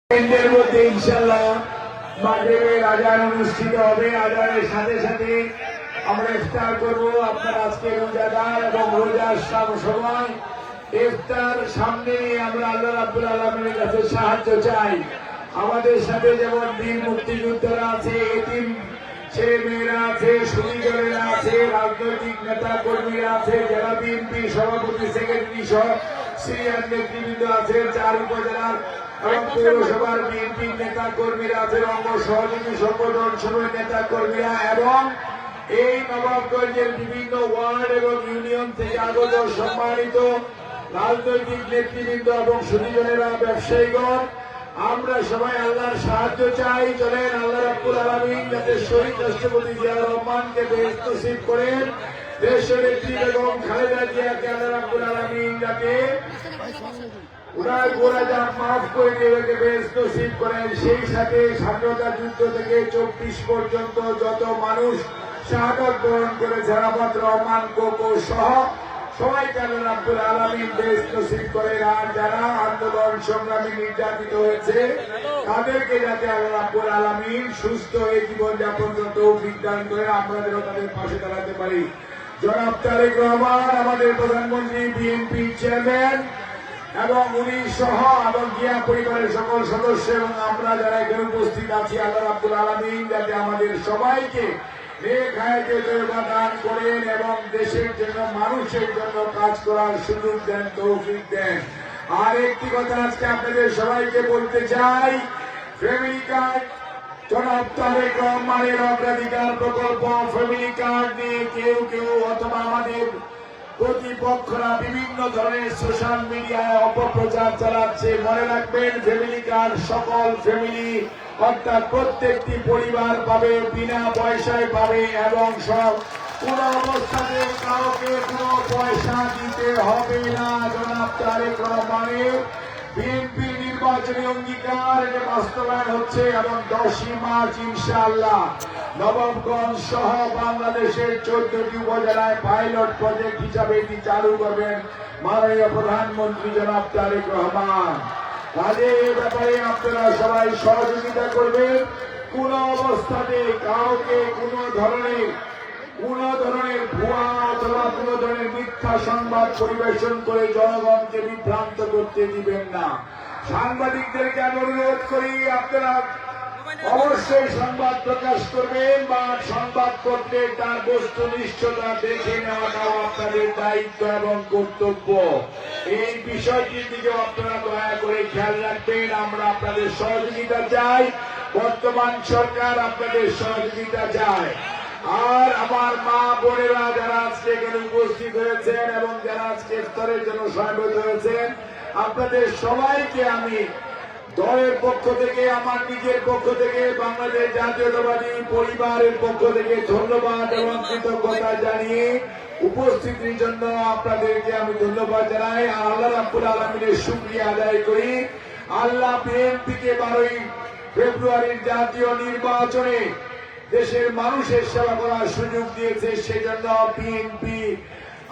মধ্যে ইনশাআল্লাহ মাগরিবের আযান অনুষ্ঠিত হবে। আযানের সাথে সাথে আমরা ইফতার করব। আপনারা আজকে রোজাদার এবং রোজার সময় ইফতার সামনে আমরা আল্লাহ রাব্বুল আলামিনের কাছে সাহায্য চাই। আমাদের সাথে যেমন বীর মুক্তিযোদ্ধারা আছে, এতিম ছেলে মেয়েরা আছে, সুদীজনেরা আছে, রাজনৈতিক নেতা কর্মীরা আছে, জেলা বিএনপি সভাপতি সেক্রেটারি সহ সিনিয়র নেতৃবৃন্দ আছে, 4 উপজেলার এবং পৌরসভার বিএনপি নেতা কর্মীরা আছে, অঙ্গ সহযোগী সংগঠন সমূহের নেতা কর্মীরা এবং এই নবাবগঞ্জের বিভিন্ন ওয়ার্ড এবং ইউনিয়ন থেকে আগত সম্মানিত রাজনৈতিক নেতৃবৃন্দ এবং সুদীজনেরা, ব্যবসায়ীগণ, আমরা সবাই আল্লাহর সাহায্য চাই। চলেন আল্লাহ রাব্বুল আলামিন যাতে শহীদ রাষ্ট্রপতি জিয়াউর রহমানকে বেহেশত নসিব করেন, দেশের নেত্রী বেগম খালেদা জিয়াকে আল্লাহ রাব্বুল আলামিন যাতে উনার গোনাহ মাফ করে দিয়ে বেহেশত নসিব করেন। সেই সাথে স্বাধীনতা যুদ্ধ থেকে 24 পর্যন্ত যত মানুষ শাহাদাত বরণ করেছে, রাবাত রহমান কোকো সহ সবাইকে আল্লাহ রাব্বুল আলামিন বেহেশত নসিব করেন। আর যারা আন্দোলন সংগ্রামে নির্যাতিত হয়েছে তাদেরকে যাতে আল্লাহ রাব্বুল আলামিন সুস্থ হয়ে জীবনযাপন তৌফিক দান করে আমরা যেন তাদের পাশে দাঁড়াতে পারি। জনাব তারেক রহমান আমাদের প্রধানমন্ত্রী, বিএনপি চেয়ারম্যান এবং উনি সহ এবং জিয়া পরিবারের সকল সদস্য এবং আমরা যারা এখানে উপস্থিত আছি, আল্লাহ রাব্বুল আলামিন যাতে আমাদের সবাইকে নেক হায়াতে তওবা দান করেন এবং দেশের জন্য মানুষের জন্য কাজ করার সুযোগ দেন, তৌফিক দেন। আর একটি কথা আজকে আপনাদের সবাইকে বলতে চাই, ফ্যামিলি কার্ড জনাব তারেক রহমানের অগ্রাধিকার প্রকল্প ফ্যামিলি কার্ড নিয়ে কেউ অথবা আমাদের প্রতিপক্ষরা বিভিন্ন ধরনের সোশ্যাল মিডিয়ায় অপপ্রচার চালাচ্ছে। মনে রাখবেন, ফ্যামিলি কার্ড সকল ফ্যামিলি অর্থাৎ প্রত্যেকটি পরিবার পাবে, বিনা পয়সায় পাবে এবং সব কোন অবস্থাতে কাউকে কোনো পয়সা দিতে হবে না। জনাব তারেক রহমানের বিএনপি নির্বাচনী অঙ্গীকার বাস্তবায়ন হচ্ছে এবং 10ই মার্চ ইনশাআল্লাহ নবাবগঞ্জ সহ বাংলাদেশের 14টি উপজেলায় পাইলট প্রজেক্ট হিসাবে এটি চালু করবেন মাননীয় প্রধানমন্ত্রী জনাব তারেক রহমান। কাজে এ ব্যাপারে আপনারা সবাই সহযোগিতা করবেন। কোন অবস্থাতে কাউকে কোন ধরনের ভুয়া অথবা কোন ধরনের মিথ্যা সংবাদ পরিবেশন করে জনগণকে বিভ্রান্ত করতে দিবেন না। সাংবাদিকদেরকে আমি অনুরোধ করি, আপনারা অবশ্যই সংবাদ প্রকাশ করবেন বা সংবাদপত্রে তার বস্তুনিষ্ঠতা দেখে নেওয়াটাও আপনাদের দায়িত্ব এবং কর্তব্য। এই বিষয়টির দিকে আপনারা দয়া করে খেয়াল রাখবেন। আমরা আপনাদের সহযোগিতা চাই, বর্তমান সরকার আপনাদের সহযোগিতা চায়। আর আমার মা বোনেরা যারা আজকে এখানে উপস্থিত হয়েছেন এবং যারা আজকে ইফতারের জন্য সমবেত হয়েছেন, আপনাদের সবাইকে আমি দলের পক্ষ থেকে, আমার নিজের পক্ষ থেকে, বাংলাদেশ জাতীয়তাবাদী পরিবারের পক্ষ থেকে ধন্যবাদ এবং কৃতজ্ঞতা জানিয়ে উপস্থিতির জন্য আপনাদেরকে আমি ধন্যবাদ জানাই। আর আল্লাহ রাব্বুল আলামিনের শুকরিয়া আদায় করি। আল্লাহ বিএনপিকে 12ই ফেব্রুয়ারির জাতীয় নির্বাচনে দেশের মানুষের সেবা করার সুযোগ দিয়েছে, সেজন্য বিএনপি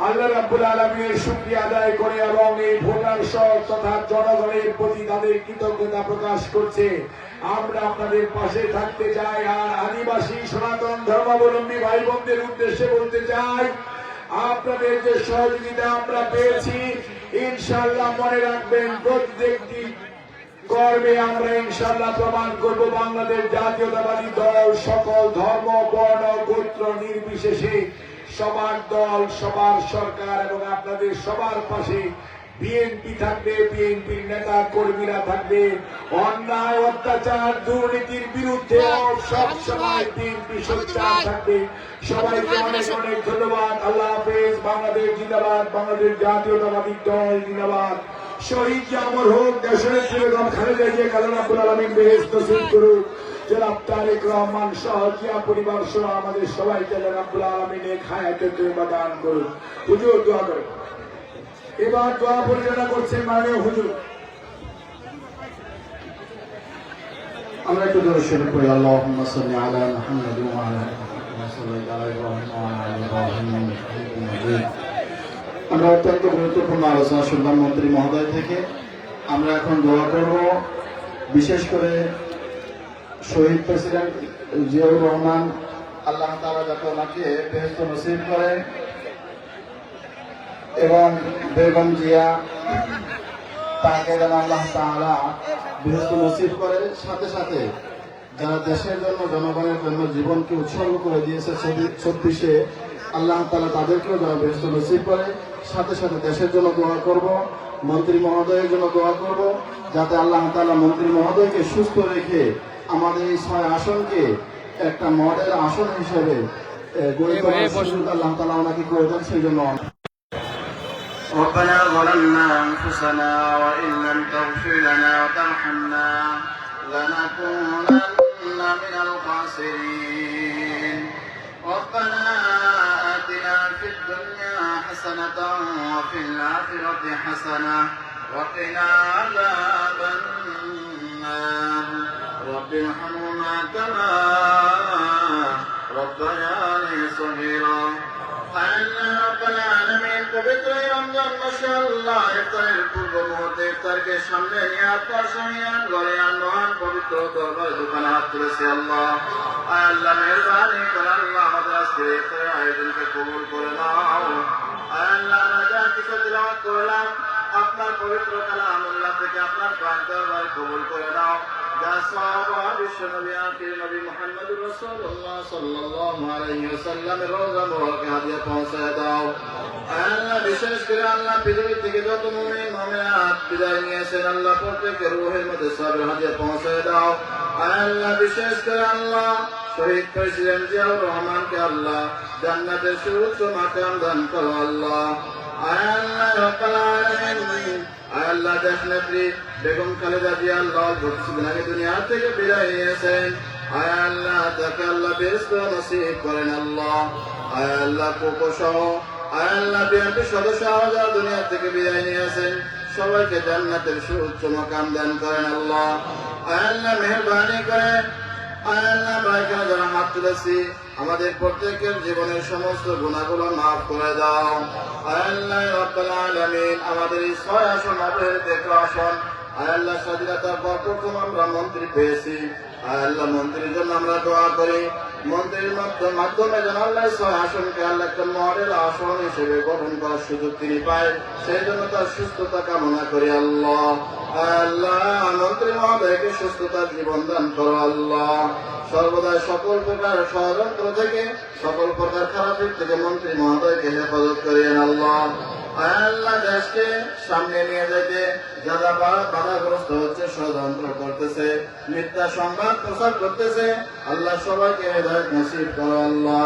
আল্লাহ রাব্বুল আলামিনের শুকরিয়া আদায় করে এবং এই ভোটার সহ তথা জনগণের প্রতি তাদের কৃতজ্ঞতা প্রকাশ করছে। আমরা আপনাদের পাশে থাকতে চাই। আর আদিবাসী সনাতন ধর্মাবলম্বী ভাই বোনদের উদ্দেশ্যে বলতে চাই, আপনাদের যে সহযোগিতা আমরা পেয়েছি, ইনশাআল্লাহ মনে রাখবেন, প্রত্যেকটি কর্মে আমরা ইনশাআল্লাহ প্রমাণ করব বাংলাদেশ জাতীয়তাবাদী দল সকল ধর্ম বর্ণ গোত্র নির্বিশেষে সবার দল, সবার সরকার এবং আপনাদের সবার পাশে বিএনপি থাকবে, বিএনপির নেতা কর্মীরা থাকবে। অন্যায় অত্যাচার দুর্নীতির বিরুদ্ধে সব সময় বিএনপি সোচ্চার থাকবে। সবাইকে অনেক অনেক ধন্যবাদ। আল্লাহ হাফেজ। বাংলাদেশ জিন্দাবাদ, বাংলাদেশ জাতীয়তাবাদী দল জিন্দাবাদ। শহীদ অমর হোক দেশনেত্রী বেগম খালেদা জিয়া, আল্লাহ রাব্বুল আলামিন বেহেশত নসিব করুক। জনাব তারেক রহমান সহ জিয়া পরিবার সহ আমাদের সবাইকে আল্লাহ রাব্বুল আলামিন নেক হায়াতে তওবা দান করুন। হুজুর দোয়া করুন। এবার দোয়া পরিচালনা করছেন মাননীয় হুজুর। আমরা একটু দরুদ শরীফ পড়ি। আল্লাহুম্মা সাল্লি আলা মুহাম্মাদ ওয়া আলা আলি মুহাম্মাদ সাল্লাল্লাহু আলাইহি ওয়া সাল্লাম। আমরা অত্যন্ত গুরুত্বপূর্ণ আলোচনা শুনলাম মন্ত্রী মহোদয় থেকে। আমরা এখন দোয়া করব বিশেষ করে শহীদ প্রেসিডেন্ট জিয়াউর রহমান, আল্লাহ তাআলা যাতে ওনাকে বেহেশত নসিব করে, এবং বেগম জিয়া, তাকে যেন আল্লাহ তাআলা বেহেশত নসিব করে। সাথে সাথে যারা দেশের জন্য, জনগণের জন্য জীবনকে উৎসর্গ করে দিয়েছে 26-এ, আল্লাহ তাআলা তাদেরকেও যেন বেহেশত নসিব করে। সাথে সাথে দেশের জন্য দোয়া করব, মন্ত্রী মহোদয়ের জন্য দোয়া করব, যাতে আল্লাহ তাআলা মন্ত্রী মহোদয়কে সুস্থ রেখে আমাদের এই 6 আসনকে একটা মডেল আসন হিসেবে গড়ে তোলার সুযোগ আল্লাহ তাআলা ওনাকে করে দেন। সেই জন্য ربنا ظلمنا أنفسنا وإن لم تغفر لنا وترحمنا لنكونن من الخاسرين. ربنا آتنا في الدنيا حسنة وفي الآخرة حسنة وقنا عذاب النار. رب ارحمهما كما ربياني صغيرا. রব্বানা আলামিন, পবিত্র রমজান মাসে আল্লাহ ইফতারের পূর্ব মুহূর্তে ইফতারকে সামনে নিয়ে আপনার সহিয়ান ঘরে আনওয়ান পবিত্র দরবারে দোকানে হাত তুলেছি। আল্লাহ আল্লাহ মেহরবানি করে আল্লাহ আমাদের আজকে ইফতারের আয়োজনকে কবুল করে নাও। আল্লাহ আমরা যা কিছু তিলাওয়াত করলাম আপনার পবিত্র কালামুল্লাহ থেকে আপনার পাক দরবারে কবুল করে নাও। যা সওয়াব বিশ্ব নবী আখির নবী মুহাম্মদুর রাসূলুল্লাহ সাল্লাল্লাহু আলাইহি ওয়াসাল্লামের রওজা মুবারকে হাদিয়া পৌঁছায় দাও। আল্লাহ বিশেষ করে আল্লাহ পৃথিবী থেকে যত মুমিন মুমিনাত বিদায় নিয়েছেন আল্লাহ প্রত্যেকের রূহের মধ্যে সবের হাদিয়া পৌঁছায় দাও। আল্লাহ বিশেষ করে আল্লাহ শহীদ প্রেসিডেন্ট জিয়াউর রহমানকে আল্লাহ জান্নাতের সুউচ্চ মাকাম দান করো। আল্লাহ আল্লাহ রাব্বুল আলামিন, আল্লাহ দেশ নেত্রী বেগম খালেদা জিয়া আল্লাহ কিছুদিন আগে দুনিয়া থেকে বিদায় নিয়েছেন। আল্লাহ তাকে আল্লাহ বেহেশত নসিব করেন। আল্লাহ আল্লাহ কোকো সহ আল্লাহ বিএনপি সদস্য যারা দুনিয়া থেকে বিদায় নিয়েছেন সবাইকে জান্নাতের সুউচ্চ মাকাম দান করেন। আল্লাহ আল্লাহ মেহেরবানি করে আল্লাহ ভাইকে যারা হাত তুলেছি আমাদের প্রত্যেকের জীবনের সমস্ত গুনাহগুলো মাফ করে দাও। আল্লাহ রাব্বুল আলামিন, আমাদের এই 6 আসন দেখো আসন আল্লাহ স্বাধীনতার পর প্রথম আমরা মন্ত্রী পেয়েছি। আল্লাহ মন্ত্রীর জন্য আমরা দোয়া করি, মন্ত্রীর মাধ্যমে যেন আল্লাহ 6 আসনকে আল্লাহ একটা মডেল আসন হিসেবে গঠন করার সুযোগ তিনি পায়, সেই জন্য তার সুস্থতা কামনা করি। আল্লাহ আল্লাহ মন্ত্রী মহোদয়কে সুস্থতার জীবন দান করো। আল্লাহ সর্বদা সকল প্রকার ষড়যন্ত্র থেকে, সকল প্রকার খারাপের থেকে মন্ত্রী মহোদয়কে হেফাজত করিয়েন। আল্লাহ আল্লাহ দেশকে সামনে নিয়ে যেতে যারা বাধাগ্রস্ত হচ্ছে, ষড়যন্ত্র করতেছে, মিথ্যা সংবাদ প্রচার করতেছে, আল্লাহ সবাইকে হেদায়েত নসিব করো। আল্লাহ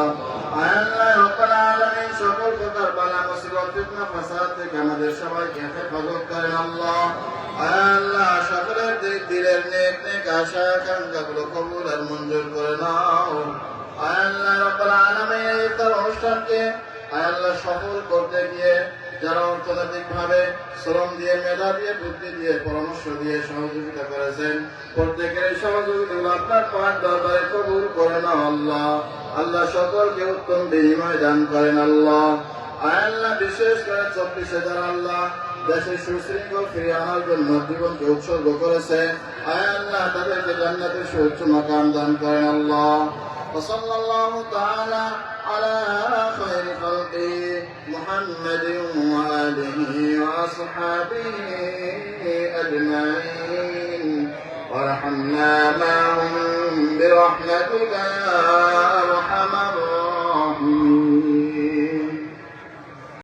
আল্লাহ রাব্বুল আলামিন, সকল প্রকার বালা মুসিবত ফিতনা ফাসাদ থেকে আমাদের সবাইকে হেফাজত করেন। আল্লাহ আল্লাহ সকলের দিলের নেক নেক আশা আকাঙ্ক্ষাগুলো কবুল আর মঞ্জুর করে নাও। আল্লাহ রাব্বুল আলামিন, এই ইফতার অনুষ্ঠানকে আল্লাহ সফল করতে গিয়ে যারা অর্থনৈতিক ভাবে শ্রম দিয়ে, মেধা দিয়ে, বুদ্ধি দিয়ে, পরামর্শ দিয়ে সহযোগিতা করেছেন প্রত্যেকের সহযোগিতাগুলো আপনার পাক দরবারে কবুল করে নাও। আল্লাহ আল্লাহ সকলকে উত্তম বিনিময় দান করেন। আল্লাহ আল্লাহ বিশেষ করে 24-এ যারা আল্লাহ দেশের সুশৃঙ্খল ফিরিয়ে আনার জন্য জীবনকে উৎসর্গ করেছে, আল্লাহ তাদেরকে জান্নাতের সুউচ্চ মাকাম দান করেন। আল্লাহ وصلى الله تعالى على خير خلقه محمد وآله وأصحابه أجمعين وارحمنا معهم برحمتك يا أرحم الراحمين.